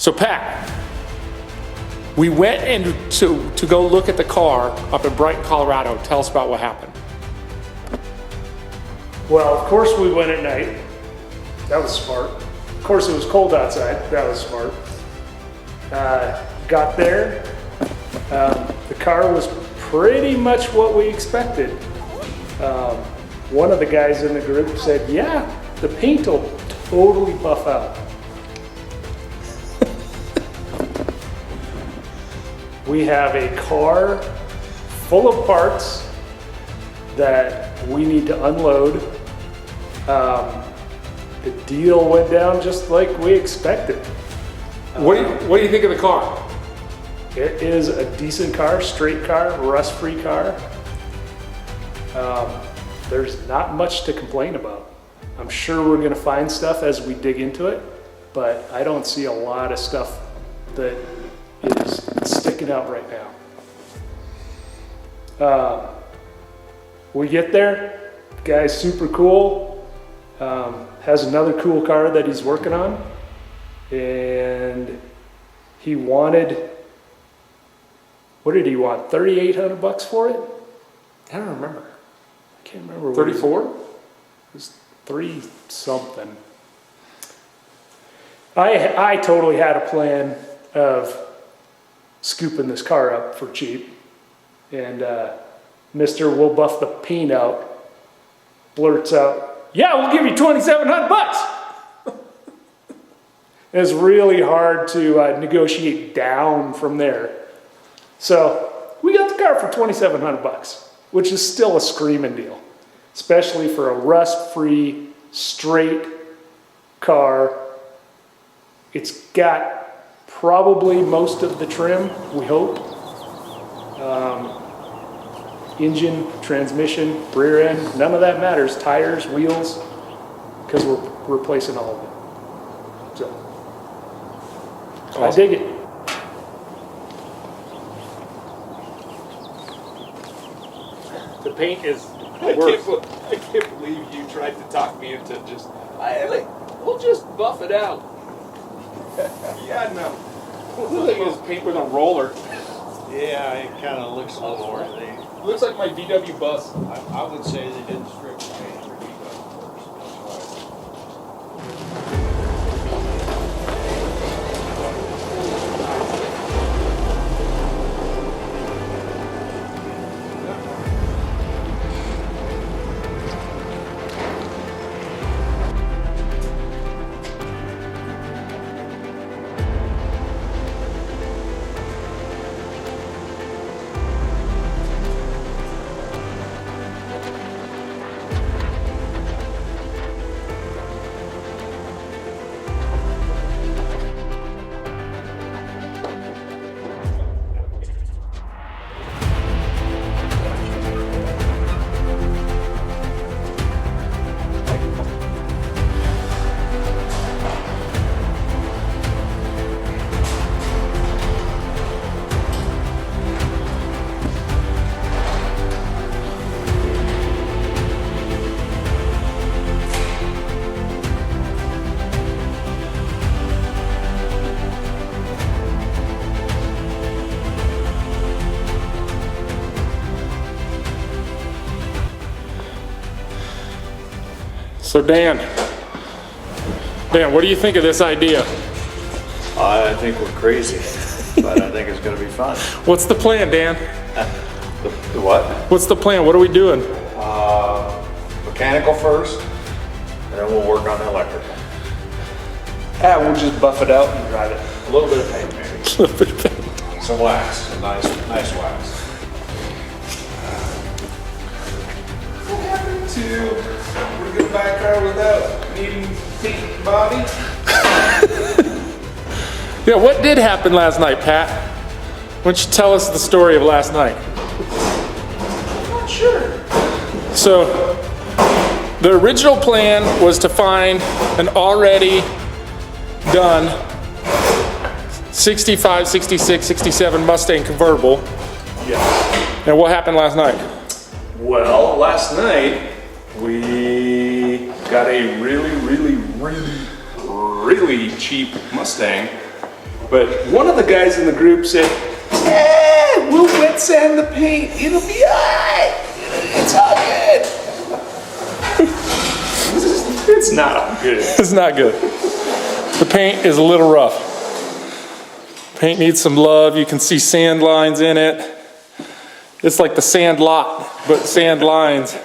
So Pat, we went in to go look at the car up in Brighton, Colorado. Tell us about what happened. Well, of course we went at night. That was smart. Of course it was cold outside. That was smart. Got there. The car was pretty much what we expected. One of the guys in the group said, yeah, the paint will totally buff out. We have a car full of parts that we need to unload. The deal went down just like we expected. What do you think of the car? It is a decent car, straight car, rust-free car. There's not much to complain about. I'm sure we're gonna find stuff as we dig into it, but I don't see a lot of stuff that is sticking out right now. We get there, guy's super cool, has another cool car that he's working on, and he wanted, what did he want, 3,800 bucks for it? I don't remember. I can't remember. 34? It was 3 something. I totally had a plan of scooping this car up for cheap, and Mr. We'll buff the paint out blurts out, yeah, we'll give you 2,700 bucks. It's really hard to negotiate down from there. So we got the car for 2,700 bucks, which is still a screaming deal, especially for a rust-free, straight car. It's got probably most of the trim, we hope. Engine, transmission, rear end, none of that matters. Tires, wheels, because we're replacing all of it. So, awesome. I dig it. The paint is I can't believe you tried to talk me into just, we'll just buff it out. Yeah, no. Look at this paint with a roller. Yeah, it kind of looks a little ornate. Looks like my VW bus. I would say they didn't strip the paint for VW first. So Dan, what do you think of this idea? I think we're crazy, but I think it's going to be fun. What's the plan, Dan? The what? What's the plan? What are we doing? Mechanical first, and then we'll work on the electrical. We'll just buff it out and drive it. A little bit of paint, maybe. A little bit of paint. Some wax, some nice wax. What happened to, we're gonna buy a car without needing paint body? Yeah, what did happen last night, Pat? Why don't you tell us the story of last night? I'm not sure. So, the original plan was to find an already done 65, 66, 67 Mustang convertible. Yes. And what happened last night? Well, last night we got a really cheap Mustang But one of the guys in the group said, we'll wet sand the paint. It'll be alright. It's all good. It's not all good. It's not good. The paint is a little rough. Paint needs some love. You can see sand lines in it. It's like the sand lot, but sand lines.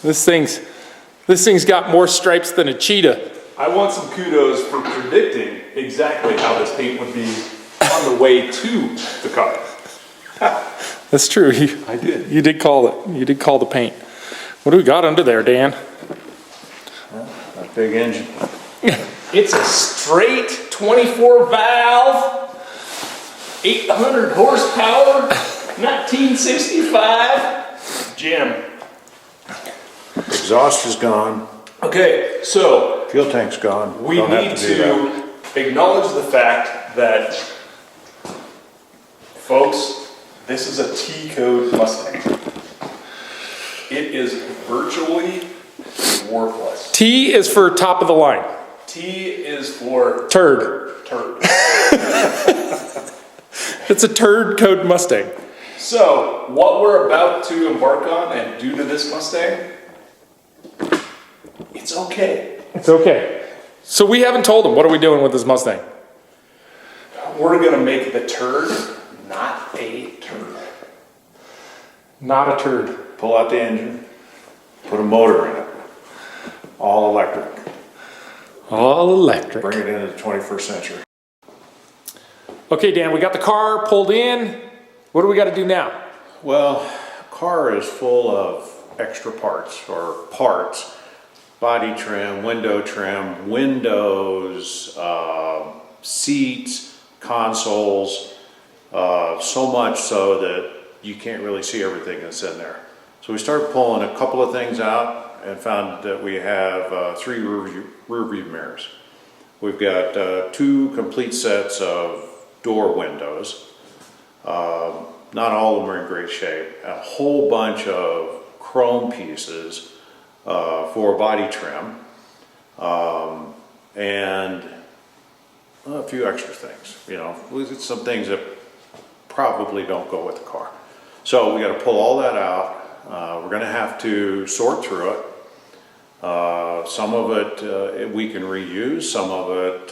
This thing's got more stripes than a cheetah. I want some kudos for predicting exactly how this paint would be on the way to the car. That's true. I did. You did call it. You did call the paint. What do we got under there, Dan? A big engine. It's a straight 24 valve, 800 horsepower, 1965 Jim. Exhaust is gone. Okay, so Fuel tank's gone. we Don't have need do that. to acknowledge the fact that, folks, this is a T-code Mustang. It is virtually worthless. T is for top of the line. T is for Turd. turd. It's a turd code Mustang. So, what we're about to embark on and do to this Mustang, it's okay. It's okay. So we haven't told him, what are we doing with this Mustang? We're gonna make the turd not a turd. Not a turd. Pull out the engine, put a motor in it, all electric. All electric. Bring it into the 21st century. Okay, Dan, we got the car pulled in. What do we got to do now? Well, car is full of extra parts, or parts. Body trim, windows, seats, consoles, so much so that you can't really see everything that's in there. So we started pulling a couple of things out and found that we have 3 rear view mirrors. We've got 2 complete sets of door windows. Not all of them are in great shape. A whole bunch of chrome pieces for body trim, and a few extra things. You know, some things that probably don't go with the car. So we got to pull all that out. We're going to have to sort through it. Some of it we can reuse. Some of it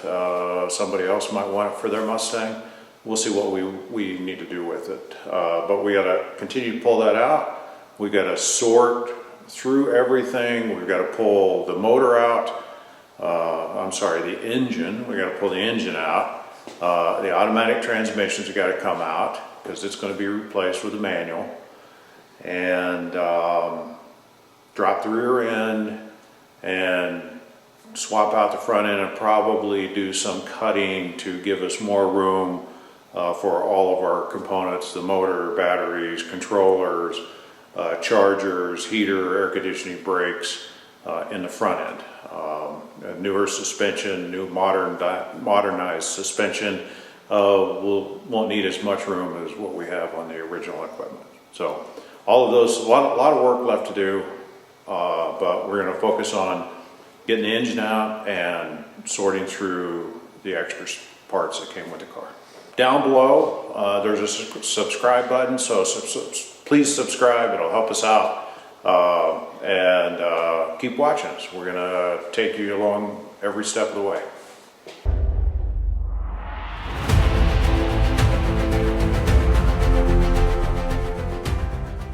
somebody else might want it for their Mustang. We'll see what we need to do with it. But we got to continue to pull that out. We got to sort through everything. We've got to pull the motor out. The engine. We got to pull the engine out. The automatic transmissions have got to come out because it's going to be replaced with a manual. And drop the rear end and swap out the front end and probably do some cutting to give us more room for all of our components, the motor, batteries, controllers, chargers, heater, air conditioning, brakes in the front end. Newer suspension, new modernized suspension won't need as much room as what we have on the original equipment. So all of those, a lot of work left to do, but we're going to focus on getting the engine out and sorting through the extra parts that came with the car. Down below, there's a subscribe button, so please subscribe. It'll help us out. And keep watching us. We're going to take you along every step of the way.